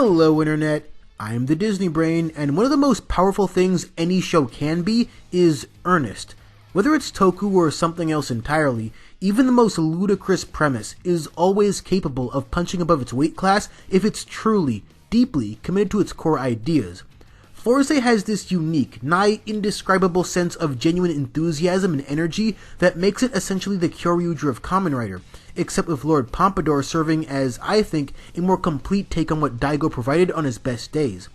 Hello Internet, I'm the Disney Brain, and one of the most powerful things any show can be is earnest. Whether it's Toku or something else entirely, even the most ludicrous premise is always capable of punching above its weight class if it's truly, deeply committed to its core ideas. Fourze has this unique, nigh indescribable sense of genuine enthusiasm and energy that makes it essentially the Kyoryuger of Kamen Rider, except with Lord Pompadour serving as, I think, a more complete take on what Daigo provided on his best days.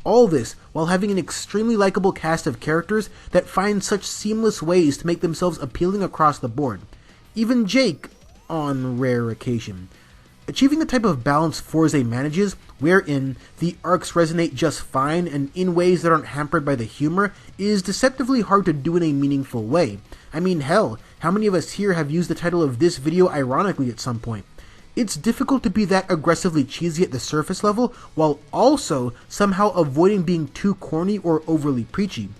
All this while having an extremely likable cast of characters that find such seamless ways to make themselves appealing across the board. Even Jake, on rare occasion. Achieving the type of balance Fourze manages, wherein the arcs resonate just fine and in ways that aren't hampered by the humor, is deceptively hard to do in a meaningful way. I mean, hell, how many of us here have used the title of this video ironically at some point? It's difficult to be that aggressively cheesy at the surface level, while also somehow avoiding being too corny or overly preachy.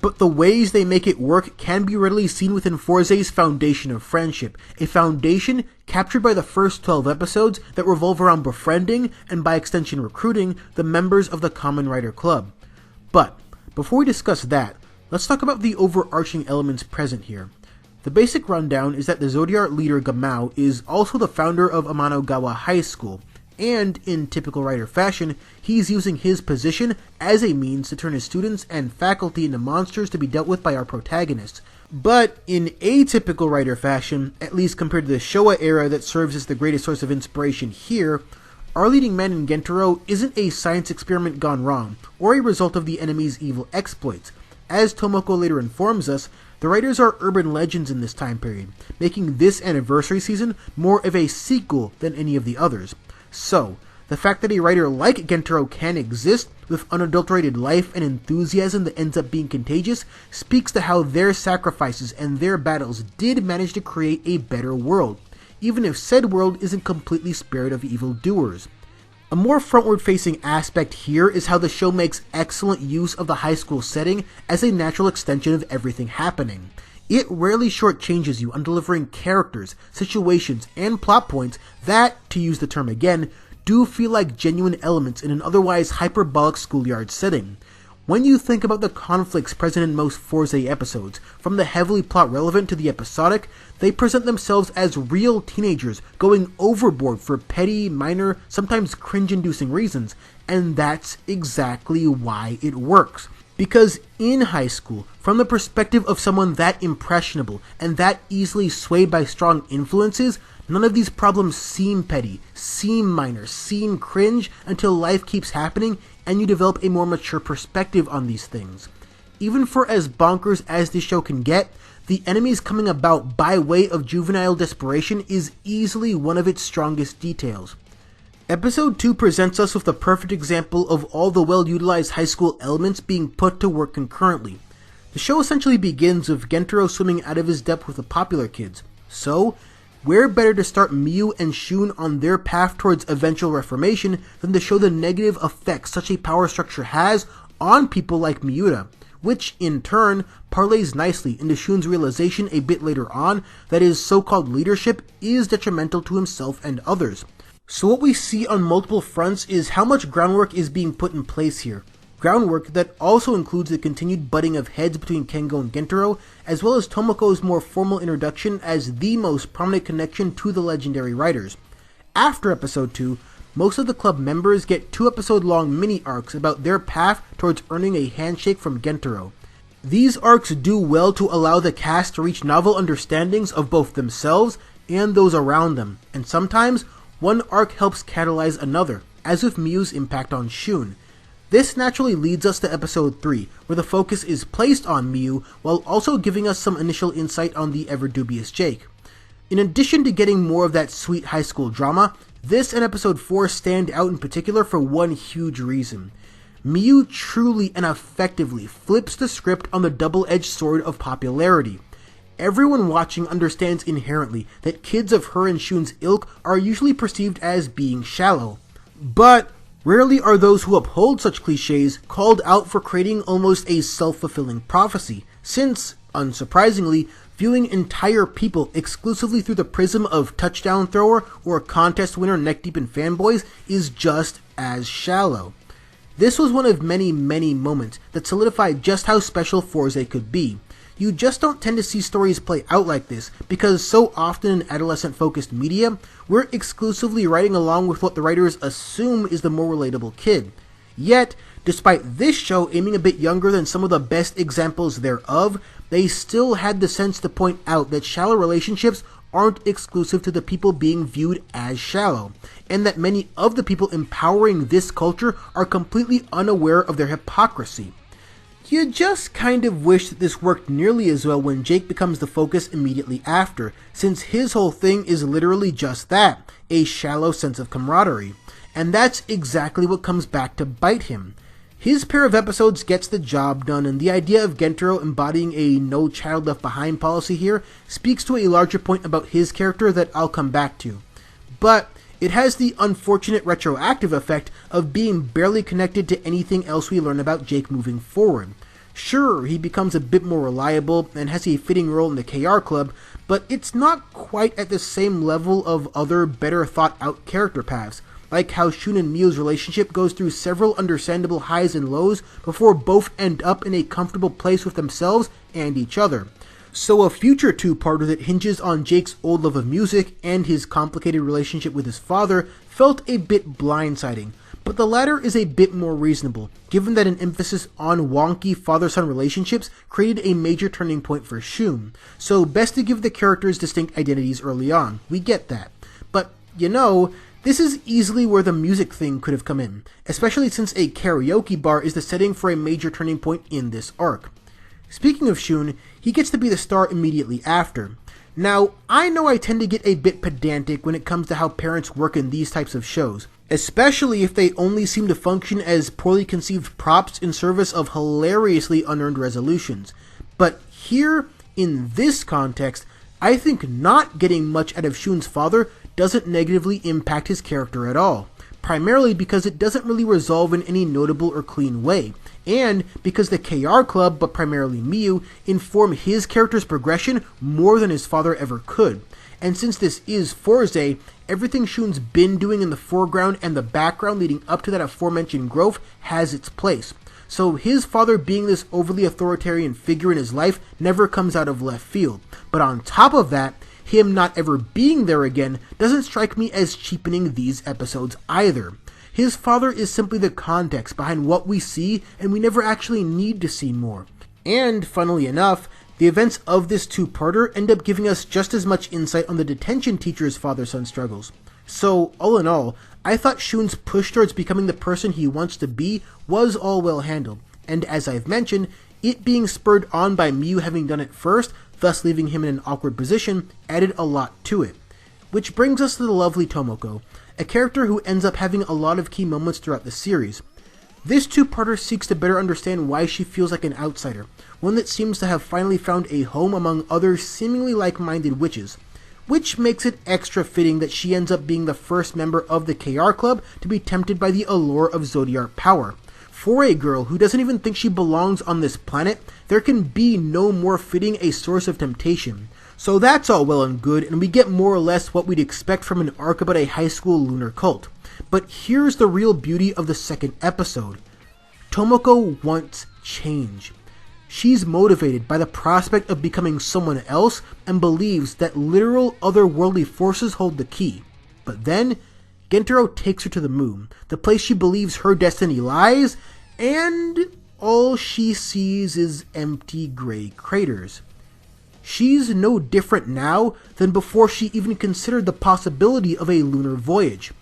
But the ways they make it work can be readily seen within Fourze's foundation of friendship, a foundation captured by the first 12 episodes that revolve around befriending, and by extension recruiting, the members of the Kamen Rider Club. But, before we discuss that, let's talk about the overarching elements present here. The basic rundown is that the Zodiac leader Gamao is also the founder of Amanogawa High School, and, in typical writer fashion, he's using his position as a means to turn his students and faculty into monsters to be dealt with by our protagonists. But, in atypical writer fashion, at least compared to the Showa era that serves as the greatest source of inspiration here, our leading man in Gentaro isn't a science experiment gone wrong, or a result of the enemy's evil exploits. As Tomoko later informs us, the writers are urban legends in this time period, making this anniversary season more of a sequel than any of the others. So, the fact that a writer like Gentaro can exist with unadulterated life and enthusiasm that ends up being contagious speaks to how their sacrifices and their battles did manage to create a better world, even if said world isn't completely spared of evildoers. A more frontward-facing aspect here is how the show makes excellent use of the high school setting as a natural extension of everything happening. It rarely shortchanges you on delivering characters, situations, and plot points that, to use the term again, do feel like genuine elements in an otherwise hyperbolic schoolyard setting. When you think about the conflicts present in most Fourze episodes, from the heavily plot-relevant to the episodic, they present themselves as real teenagers going overboard for petty, minor, sometimes cringe-inducing reasons, and that's exactly why it works. Because in high school, from the perspective of someone that impressionable and that easily swayed by strong influences, none of these problems seem petty, seem minor, seem cringe until life keeps happening and you develop a more mature perspective on these things. Even for as bonkers as this show can get, the enemies coming about by way of juvenile desperation is easily one of its strongest details. Episode 2 presents us with the perfect example of all the well-utilized high school elements being put to work concurrently. The show essentially begins with Gentaro swimming out of his depth with the popular kids. So, where better to start Miyu and Shun on their path towards eventual reformation than to show the negative effects such a power structure has on people like Miura, which in turn parlays nicely into Shun's realization a bit later on that his so-called leadership is detrimental to himself and others. So what we see on multiple fronts is how much groundwork is being put in place here. Groundwork that also includes the continued butting of heads between Kengo and Gentaro, as well as Tomoko's more formal introduction as the most prominent connection to the legendary writers. After episode 2, most of the club members get 2-episode-long mini-arcs about their path towards earning a handshake from Gentaro. These arcs do well to allow the cast to reach novel understandings of both themselves and those around them, and sometimes one arc helps catalyze another, as with Miyu's impact on Shun. This naturally leads us to episode 3, where the focus is placed on Miyu, while also giving us some initial insight on the ever-dubious Jake. In addition to getting more of that sweet high school drama, this and episode 4 stand out in particular for one huge reason. Miyu truly and effectively flips the script on the double-edged sword of popularity. Everyone watching understands inherently that kids of her and Shun's ilk are usually perceived as being shallow. But rarely are those who uphold such cliches called out for creating almost a self-fulfilling prophecy, since, unsurprisingly, Viewing entire people exclusively through the prism of touchdown thrower or contest winner neck deep in fanboys is just as shallow. This was one of many, many moments that solidified just how special Fourze could be. You just don't tend to see stories play out like this, because so often in adolescent-focused media, we're exclusively writing along with what the writers assume is the more relatable kid. Yet, despite this show aiming a bit younger than some of the best examples thereof, they still had the sense to point out that shallow relationships aren't exclusive to the people being viewed as shallow, and that many of the people empowering this culture are completely unaware of their hypocrisy. You just kind of wish that this worked nearly as well when Jake becomes the focus immediately after, since his whole thing is literally just that, a shallow sense of camaraderie. And that's exactly what comes back to bite him. His pair of episodes gets the job done, and the idea of Gentaro embodying a no child left behind policy here speaks to a larger point about his character that I'll come back to. But it has the unfortunate retroactive effect of being barely connected to anything else we learn about Jake moving forward. Sure, he becomes a bit more reliable and has a fitting role in the KR Club, but it's not quite at the same level of other better thought out character paths, like how Shun and Miu's relationship goes through several understandable highs and lows before both end up in a comfortable place with themselves and each other. So a future two-parter that hinges on Jake's old love of music and his complicated relationship with his father felt a bit blindsiding, but the latter is a bit more reasonable, given that an emphasis on wonky father-son relationships created a major turning point for Shun, so best to give the characters distinct identities early on. We get that. But, this is easily where the music thing could have come in, especially since a karaoke bar is the setting for a major turning point in this arc. Speaking of Shun, he gets to be the star immediately after. Now, I know I tend to get a bit pedantic when it comes to how parents work in these types of shows, especially if they only seem to function as poorly conceived props in service of hilariously unearned resolutions. But here, in this context, I think not getting much out of Shun's father doesn't negatively impact his character at all, primarily because it doesn't really resolve in any notable or clean way, and because the KR Club, but primarily Miu, inform his character's progression more than his father ever could. And since this is Fourze, everything Shun's been doing in the foreground and the background leading up to that aforementioned growth has its place. So his father being this overly authoritarian figure in his life never comes out of left field. But on top of that, him not ever being there again doesn't strike me as cheapening these episodes either. His father is simply the context behind what we see, and we never actually need to see more. And, funnily enough, the events of this two-parter end up giving us just as much insight on the detention teacher's father-son struggles. So, all in all, I thought Shun's push towards becoming the person he wants to be was all well handled, and as I've mentioned, it being spurred on by Miu having done it first, thus leaving him in an awkward position, added a lot to it. Which brings us to the lovely Tomoko, a character who ends up having a lot of key moments throughout the series. This two-parter seeks to better understand why she feels like an outsider, one that seems to have finally found a home among other seemingly like-minded witches, which makes it extra fitting that she ends up being the first member of the KR Club to be tempted by the allure of Zodiac power. For a girl who doesn't even think she belongs on this planet, there can be no more fitting a source of temptation. So that's all well and good, and we get more or less what we'd expect from an arc about a high school lunar cult. But here's the real beauty of the second episode. Tomoko wants change. She's motivated by the prospect of becoming someone else and believes that literal otherworldly forces hold the key. But then, Gentaro takes her to the moon, the place she believes her destiny lies, and all she sees is empty gray craters. She's no different now than before she even considered the possibility of a lunar voyage.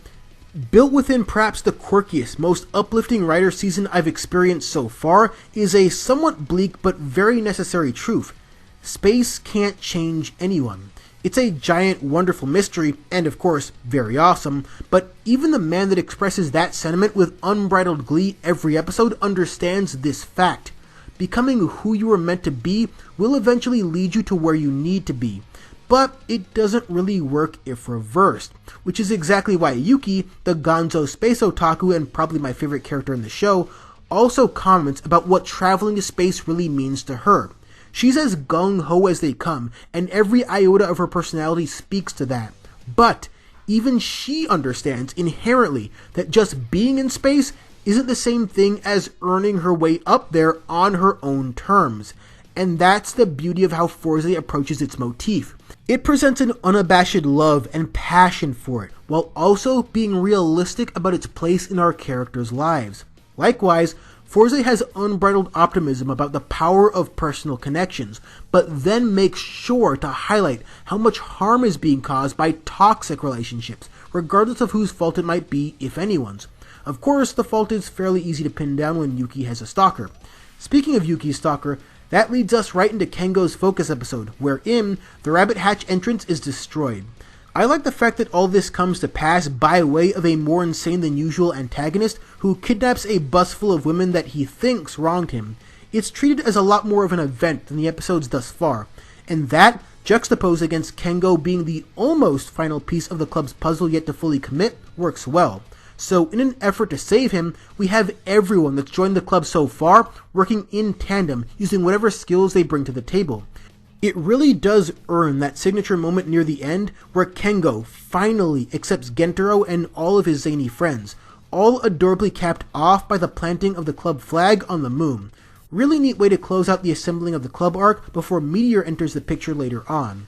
Built within perhaps the quirkiest, most uplifting writer season I've experienced so far is a somewhat bleak but very necessary truth. Space can't change anyone. It's a giant, wonderful mystery, and of course, very awesome, but even the man that expresses that sentiment with unbridled glee every episode understands this fact. Becoming who you were meant to be will eventually lead you to where you need to be. But it doesn't really work if reversed, which is exactly why Yuki, the gonzo space otaku and probably my favorite character in the show, also comments about what traveling to space really means to her. She's as gung-ho as they come, and every iota of her personality speaks to that. But even she understands inherently that just being in space isn't the same thing as earning her way up there on her own terms. And that's the beauty of how Fourze approaches its motif. It presents an unabashed love and passion for it, while also being realistic about its place in our characters' lives. Likewise, Fourze has unbridled optimism about the power of personal connections, but then makes sure to highlight how much harm is being caused by toxic relationships, regardless of whose fault it might be, if anyone's. Of course, the fault is fairly easy to pin down when Yuki has a stalker. Speaking of Yuki's stalker, that leads us right into Kengo's focus episode, wherein the Rabbit Hatch entrance is destroyed. I like the fact that all this comes to pass by way of a more insane than usual antagonist who kidnaps a bus full of women that he thinks wronged him. It's treated as a lot more of an event than the episodes thus far, and that, juxtaposed against Kengo being the almost final piece of the club's puzzle yet to fully commit, works well. So in an effort to save him, we have everyone that's joined the club so far working in tandem, using whatever skills they bring to the table. It really does earn that signature moment near the end where Kengo finally accepts Gentaro and all of his zany friends, all adorably capped off by the planting of the club flag on the moon. Really neat way to close out the assembling of the club arc before Meteor enters the picture later on.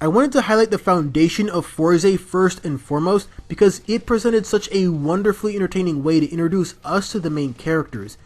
I wanted to highlight the foundation of Fourze first and foremost because it presented such a wonderfully entertaining way to introduce us to the main characters.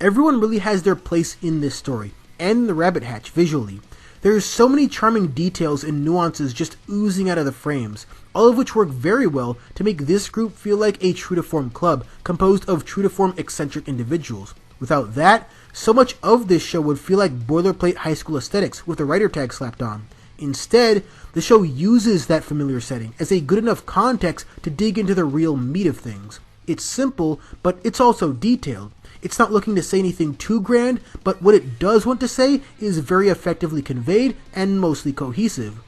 Everyone really has their place in this story, and the Rabbit Hatch visually. There's so many charming details and nuances just oozing out of the frames, all of which work very well to make this group feel like a true-to-form club composed of true-to-form eccentric individuals. Without that, so much of this show would feel like boilerplate high school aesthetics with a writer tag slapped on. Instead, the show uses that familiar setting as a good enough context to dig into the real meat of things. It's simple, but it's also detailed. It's not looking to say anything too grand, but what it does want to say is very effectively conveyed and mostly cohesive.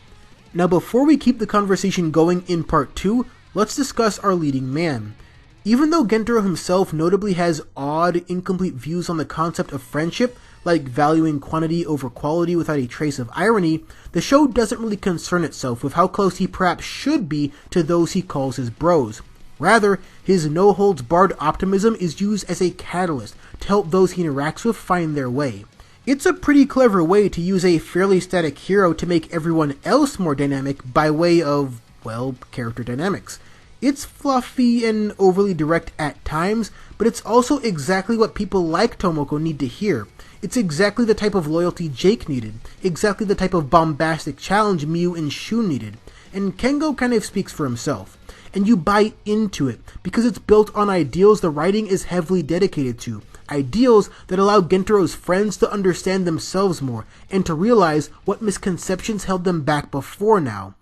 Now before we keep the conversation going in part 2, let's discuss our leading man. Even though Gentaro himself notably has odd, incomplete views on the concept of friendship, like valuing quantity over quality without a trace of irony, the show doesn't really concern itself with how close he perhaps should be to those he calls his bros. Rather, his no-holds-barred optimism is used as a catalyst to help those he interacts with find their way. It's a pretty clever way to use a fairly static hero to make everyone else more dynamic by way of, well, character dynamics. It's fluffy and overly direct at times, but it's also exactly what people like Tomoko need to hear. It's exactly the type of loyalty Jake needed, exactly the type of bombastic challenge Miu and Shun needed, and Kengo kind of speaks for himself. And you buy into it, because it's built on ideals the writing is heavily dedicated to, ideals that allow Gentaro's friends to understand themselves more, and to realize what misconceptions held them back before now.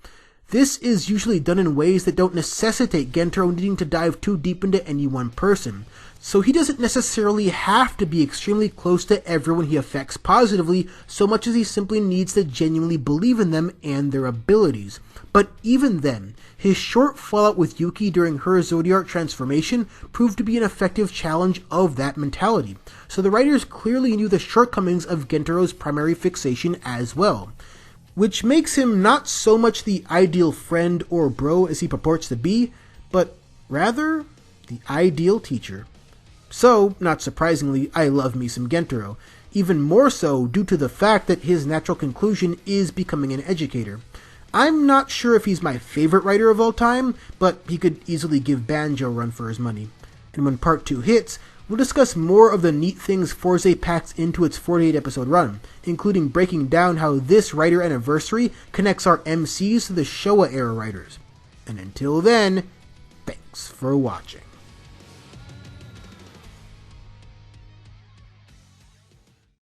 This is usually done in ways that don't necessitate Gentaro needing to dive too deep into any one person, so he doesn't necessarily have to be extremely close to everyone he affects positively so much as he simply needs to genuinely believe in them and their abilities. But even then, his short fallout with Yuki during her Zodiac transformation proved to be an effective challenge of that mentality, so the writers clearly knew the shortcomings of Gentaro's primary fixation as well. Which makes him not so much the ideal friend or bro as he purports to be, but rather the ideal teacher. So, not surprisingly, I love me some Gentaro, even more so due to the fact that his natural conclusion is becoming an educator. I'm not sure if he's my favorite writer of all time, but he could easily give Banjo a run for his money. And when part 2 hits, we'll discuss more of the neat things Fourze packs into its 48 episode run, including breaking down how this writer anniversary connects our MCs to the Showa era writers. And until then, thanks for watching.